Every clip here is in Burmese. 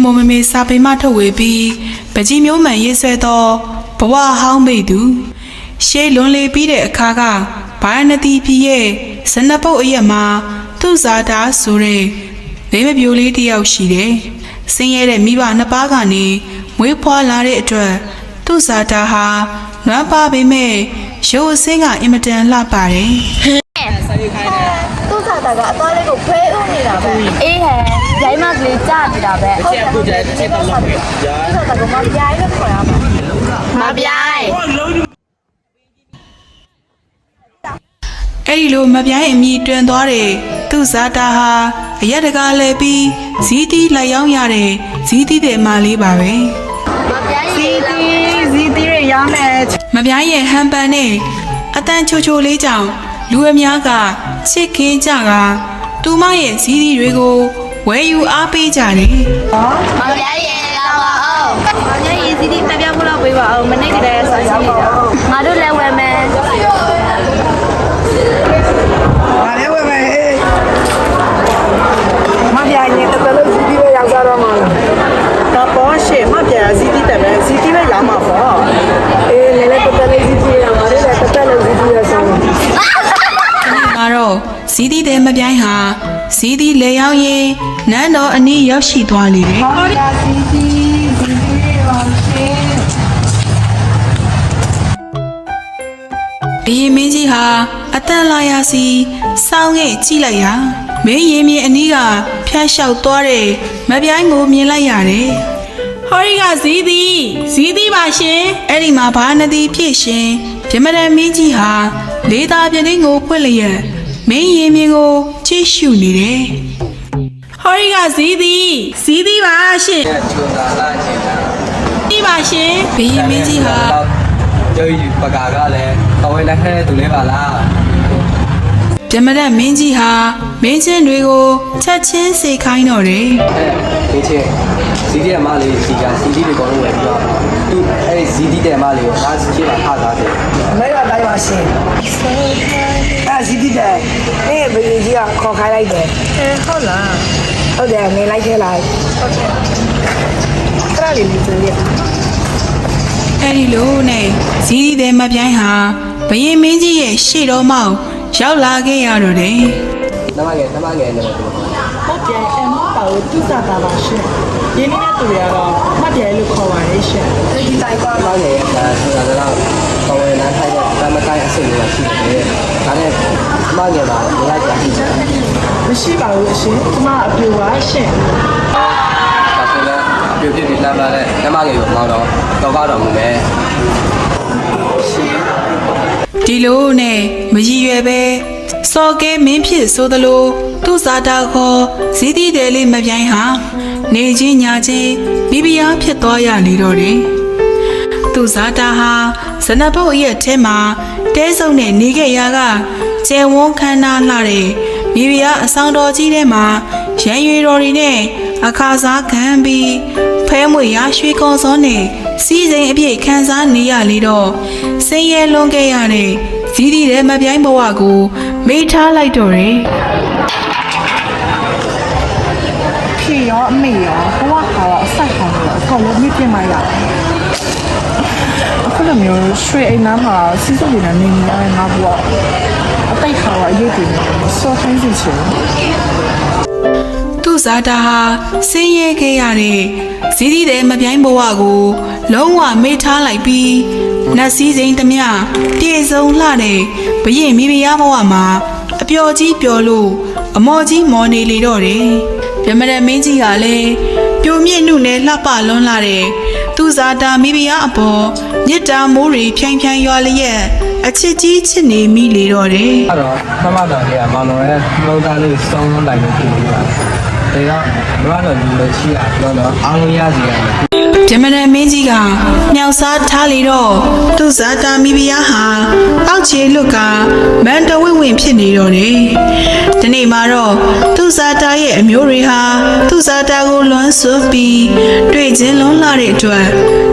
မိုမမေစာပေမှထုတ်ဝေပြီးပကြီးမျိုးမှန်ရေးဆွဲသောဘဝဟောင်းမိသူရှေးလွန်လေပြီးတဲ့အခါကဘာရဏသီပြည်ရဲ့ဇနပုတ်အရက်မှာသူ့ဇာတာဆိုတဲ့မိမပြိုလေးတစ်ယောက်ရှိတယ်။ဆင်းရဲတဲ့မိဘနှစ်ပါးကနေမွေးဖွားလာတဲ့အတွက်သူ့ဇာတာဟာနွမ်းပါပေမဲ့ရုပ်အဆင်းကအင်မတန်လှပါတယ်။ သူ့စာတာကအသွားလေးကိုဖွဲဦးနေတာပဲအေးဟဲ့ရိုင်းမကလေးကြားနေတာပဲဟုတ်တယ်ဟုတ်တယ်ဒီတော့စာတာကမပြိုင်လို့ခေါ်ရမှာမပြိုင် အဲ့ဒီလိုမပြိုင်အမိတွင်သွားတဲ့သူ့ဇာတာဟာအရက်တကားလဲပြီးဇီးတီးလိုက်ရောက်ရတဲ့ဇီးတီးတဲ့မလေးပါပဲ မပြိုင်စီတီ ရရမယ် မပြိုင်ရဲ့ဟန်ပန်နဲ့အတန်ချိုချိုလေးကြောင့်လူအများကချစ်ခင်ကြကသူမရဲ့ဇီးတီးတွေကိုဝယ်ယူအားပေးကြတယ် မပြိုင်ရဲ့လာပါအောင်မပြိုင်ရဲ့စီတီတက်ပြဖို့တော့ပေးပါအောင်မနေ့ကတည်းကဆိုရှိနေတာငါတို့လည်းဝယ်မယ် ဘာလဲဝယ်မယ်မပြရင်တစ်ပလုံးစီးပြီးပဲရောက်ကြတော့မှာတော့ပေါ်ရှေ့မပြစီးပြီးတယ်ပဲစီးပြီးပဲရောက်မှာပေါ့အေးလည်းတစ်ပလုံးစီးပြီးရမှာလေတစ်ပလုံးစီးပြီးရဆောင် ကတော့ဇီးတီးတဲ့မပြိုင်ဟာဇီးတီးလဲရောက်ရင်နန်းတော်အနီးရောက်ရှိသွားလေတယ် ဟောရစီးအောင်ရှင်း ဘီမင်းကြီးဟာအတန်လာရစီစောင်းငဲ့ကြည့်လိုက်ရာမင်းရင်မြင်အနီးကဖျက်လျှောက်သွားတဲ့မပြိုင်ကိုမြင်လိုက်ရတယ်ဟောရီကဇီးတီးပါရှင်အဲ့ဒီမှာဘာနသည်ဖြစ်ရှင်ဗြဟ္မဏမင်းကြီးဟာလေးသားပြတင်းကိုဖွင့်လျက်မင်းရင်မြင်ကိုကြည့်ရှုနေတယ်ဟောရီကဇီးတီးပါရှင်ဒီပါရှင်ဘီမင်းကြီးဟာ chơi bà cả ra lẹ tao ấy đang hay tụi lấy bà la ဗြဟ္မဏမင်းကြီးဟာမင်းချင်းတွေကိုချက်ချင်းစေခိုင်းတော့တယ် thế chứ xí đi mà lấy xí cả xí đi thì có luôn vậy đó tu ấy xí đi để mà lấy ta xí là thà thà thế မဲရတိုင်းပါရှင်အဲစီးပြီးတယ်နေဘယ်ကြီးကခေါ်ခိုင်းလိုက်တယ်ဟုတ်လားဟုတ်တယ်နေလိုက်ခဲ့လိုက်ဟုတ်တယ်ခရလေးလေးတွေ့ရ အဲ့ဒီလိုနဲ့ဇီးဒီတဲ့မပြိုင်းဟာဘယင်မင်းကြီးရဲ့ရှေ့တော်မောက်ရောက်လာခဲ့ရတော့တယ် năm cái này mà tụi ဟုတ်တယ်အမပါလို့သူစားတာပါရှင်ရင်းနေတဲ့သူတွေကတော့မတ်တယ်လို့ခေါ်ပါလေရှင်ဒီတိုင်းက năm cái là chúng ta là tao ấy đang hay đấy ta mà cái ăn sinh là xí đấy cái này năm cái là người ta chỉ မရှိပါဘူးအရှင်ကျမအပြူပါရှင် ta sẽ là biểu hiện thì làm là đấy năm cái của nó đó tao vào đó một bé ဒီလိုနဲ့မရည်ရွယ်ပဲစော်ကဲမင်းဖြစ်ဆိုသလိုသူ့ဇာတာခေါ်ဇီးဒီတဲ့လေးမပြိုင်းဟာနေချင်းညာချင်းမိဖုရားဖြစ်သွားရလေတော့တယ်သူ့ဇာတာဟာဇနပုတ်ရဲ့ထဲမှာတဲဆုံနဲ့နေခဲ့ရာကကျဲဝန်းခမ်းနားလှတဲ့မိဖုရားအဆောင်တော်ကြီးထဲမှာရန်ရွေတော်တွေနဲ့အခါစားခံပြီးဖဲမွေရရွှေကော်စောနဲ့စီးစိမ်အပြည့်ခံစားနေရလေတော့ဆင်းရဲလွန်ခဲ့ရတဲ့ဇီးဒီတဲ့မပြိုင်းဘဝကိုမေ့ထားလိုက်တော့တယ် ဖြေရောအမေရောဘဝဟာရောအဆိုင်ခံရောအကောင်လုံးမြင့်ပြင်းမရအခုလိုမျိုးရွှေအိမ်နားမှာစီးစုပ်နေတာနေနေရတယ်ငါဘဝအတိတ်ခါရောအရေးကြီးနေစောထိုင်းစီချင် သူ့ဇာတာဟာဆင်းရဲခဲ့ရတဲ့ဇီးဒီတဲ့မပြိုင်းဘဝကိုလုံးဝမေ့ထားလိုက်ပြီးနတ်စည်းစိမ်သမျှပြေဆုံးလှတဲ့ဘရင်မိဖုရားဘဝမှာအပျော်ကြီးပျော်လို့အမော်ကြီးမော်နေလေတော့တယ်ဗြဟ္မဏမင်းကြီးကလည်းပြိုမြင့်နှုနဲ့လှပလွန်းလာတဲ့သူ့ဇာတာမိဖုရားအပေါ်မြစ်တာမိုးတွေဖြိုင်ဖြိုင်ရွာလျက်အချစ်ကြီးချစ်နေမိလေတော့တယ် အဲ့တော့မမတော်ကြီးကမောင်တော်ရဲ့လုံးသားလေးစောင်းလုံးလိုက်လို့ဖြစ်နေတာဒါကြောင့်မမတော်ကြီးလည်းရှိရတော့အားလုံးရစီရတယ် ဗြဟ္မဏမင်းကြီးကမြောက်စားထားလေတော့သူ့ဇာတာမိဖုရားဟာအောက်ခြေလွတ်ကမန်တဝင့်ဝင်ဖြစ်နေတော့တယ်။ဒီနေ့မှာတော့သူ့ဇာတာရဲ့အမျိုးတွေဟာသူ့ဇာတာကိုလွမ်းဆွပြီးတွေ့ချင်းလွန်လာတဲ့အတွက်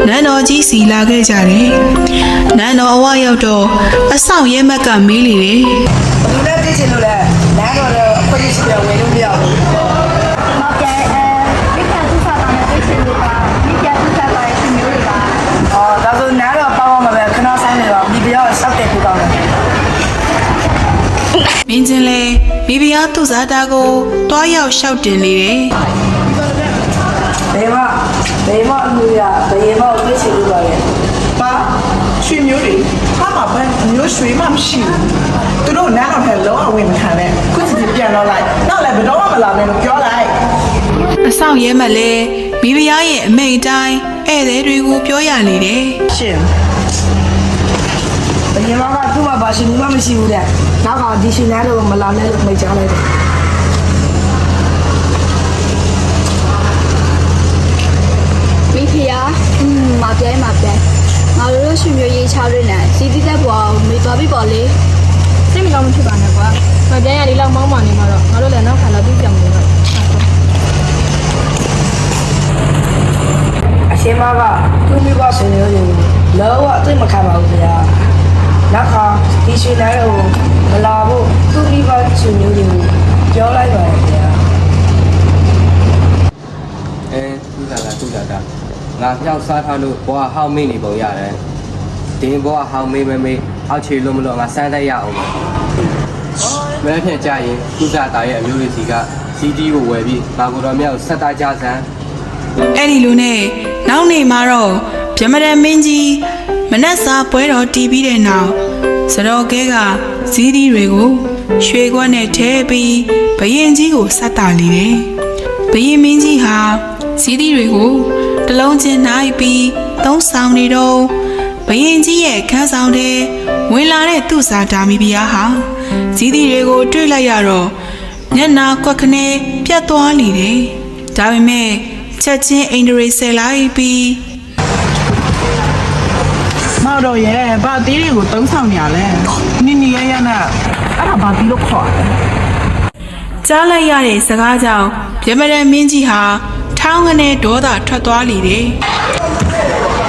နန်းတော်ကြီးစီလာခဲ့ကြတယ်။နန်းတော်အဝရောက်တော့အဆောင်ရဲမက်ကမေးလေတယ် လူနဲ့ပြည့်ချင်လို့လဲလမ်းတော်တော့အခွင့်အရေးရှိတယ်ဝင်လို့မရဘူး မပြိုင်မိခံသူစားတာနဲ့တွေ့ချင် င်းချင်းလဲမိဖုရားသူ့ဇာတာကိုတွားရောက်ရှောက်တင်နေတယ် ဘယ်မှအမှုရဘယ်မှပြည့်စုံလို့ပါလဲ ပါရွှေမျိုးတွေဟာမှာဘယ်မျိုးရွှေမှမရှိဘူးသူတို့နားတော့ထဲလုံးအဝင်မခံနဲ့ခုစီပြန်တော့လိုက်နောက်လည်းဘယ်တော့မှမလာနဲ့လို့ပြောလိုက် အဆောင်ရဲမလဲမိဖုရားရဲ့အမိန့်အတိုင်းဧည့်သည်တွေကိုပြောရနေတယ် ရှင် ဘယ်မှသူ့မှာပါရှင်မှမရှိဘူးတဲ့နောက်ကဒီရှင်သားတို့မလာနဲ့လို့မိတ်ချလိုက်တယ် မိဖုရားမပြိုင်းငါတို့ရွှေမျိုးရေးချရင်းနဲ့စီးတီးတဲ့ဘွားကိုမေးသွားပြီပေါ့လေ စိတ်မကောင်းမဖြစ်ပါနဲ့ကွာ။မပြန်ရဒီလောက်မောင်းမှနေမှာတော့ငါတို့လည်းနောက်ခါတော့ပြီးပြောင်းနေတော့ အရှင်မကသူ့မိဘဆွေမျိုးတွေကိုလောအသိမခံပါဘူးဗျာနောက်ကဒီရှင်သားတို့မလာဖို့သူ့မိဘဆွေမျိုးတွေကိုပြောလိုက်ပါတယ်ဗျာ သူ့တာငါပြောက်စားထားလို့ဘောကဟောင်းမိနေပုံရတယ်တင်းဘောကဟောင်းမိမေအောက်ခြေလို့မလို့ငါစမ်းတိုက်ရအောင်မင်းဖြင့်ကြာရင်သူ့တာရဲ့အမျိုးလေးစီကစီးတီးကိုဝယ်ပြီးငါကိုတော်မြောက်ဆက်သားကြဆန်း အဲ့ဒီလိုနဲ့နောက်နေ့မှာတော့ဗျမရမင်းကြီးမနက်စာပွဲတော်တီးပြီးတဲ့နောက်စတော်ကဲကဇီးဒီတွေကိုရွှေခွက်နဲ့ထဲပြီးဘရင်ကြီးကိုဆက်တာလေတယ်ဘရင်မင်းကြီးဟာဇီးဒီတွေကိုတလုံးချင်းနိုင်ပြီးသုံးဆောင်နေတော့ဘရင်ကြီးရဲ့ခန်းဆောင်တဲ့ဝင်လာတဲ့သူ့စာတာမိဖုရားဟာဇီးဒီတွေကိုတွေ့လိုက်ရတော့မျက်နာကွက်ခနဲ့ပြတ်သွားလေတယ်ဒါပေမဲ့ချက်ချင်းအိန္ဒြေဆယ်လိုက်ပြီး မောက်တော့ရဲ့ဗာတီးတွေကိုတုံးဆောင်နေရလဲနီနီရနဲ့အဲ့ဒါဗာတီးလို့ခေါ်တယ် ကြားလိုက်ရတဲ့စကားကြောင့်ဗျမရမင်းကြီးဟာထောင်းကနေဒေါသထွက်သွားလေတယ်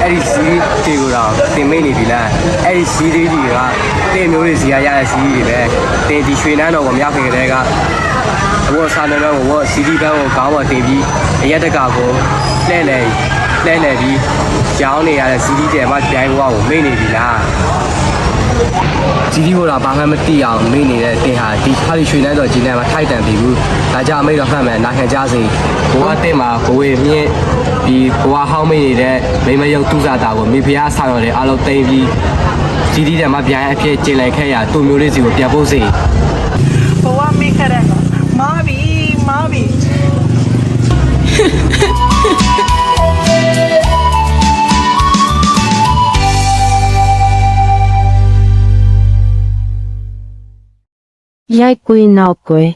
အဲ့ဒီစီးတွေကိုတော့တင်မိတ်နေပြီလားအဲ့ဒီစီးတွေကတင်မျိုးတွေစီရရတဲ့စီးတွေပဲတင်ဒီရွှေနန်းတော်ကိုမြောက်ခင်ကလေးကဘောဆာနယ်တော်ကိုစီးဒီဘန်းကိုကောင်းပေါ်တင်ပြီးအရက်တကာကိုလှဲ့လေပြီးကြောင်းနေရတဲ့စီးဒီတဲ့မှကြိုင်ဘဝကိုမိတ်နေပြီလားကြီးကြီးကိုတော့ဘာမှမသိအောင်မိနေတဲ့တင်ဟာဒီခါဒီရွှေနန်းတော်ကြီးနဲ့မှထိုက်တန်ပြီဘူးဒါကြောင့်အမိတ်တော်ဖတ်မယ်နာခံကြစေဘဝတင်မှာဘဝမြင့်ဒီဘဝဟောင်းမိနေတဲ့မိမယုတ်သူစားတာကိုမိဖုရားဆောင်ရတဲ့အလုံးသိမ့်ပြီးကြီးကြီးတဲ့မှပြန်အဖြစ်ကျင်လည်ခဲ့ရသူ့မျိုးလေးစီကိုပြန်ပို့စေ ဘဝမိခတဲ့မာဘီ ရိုက်ကွေးနောက်ကွယ်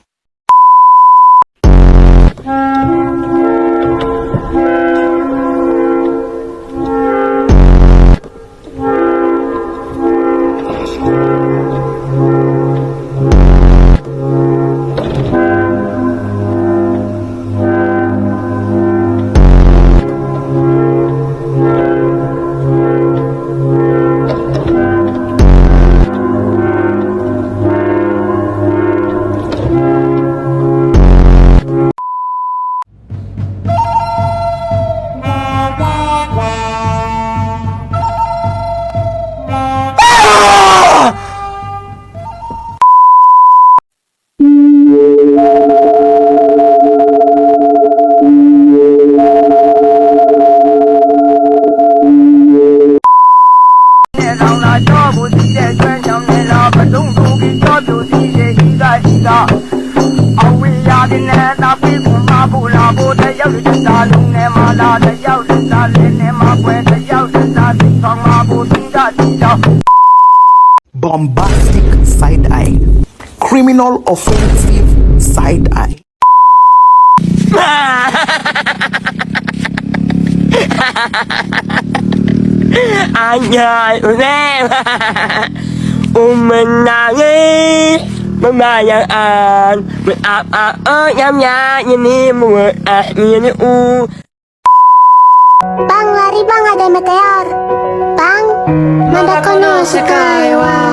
Bombastic side eye, criminal offensive side eye. Anh ơi em mình là nghe mà nhà anh mình ơi nhắm nhà nhìn đi mùa nhìn đi u Bang, lari bang, ada meteor. Bang, mana kono sekarang?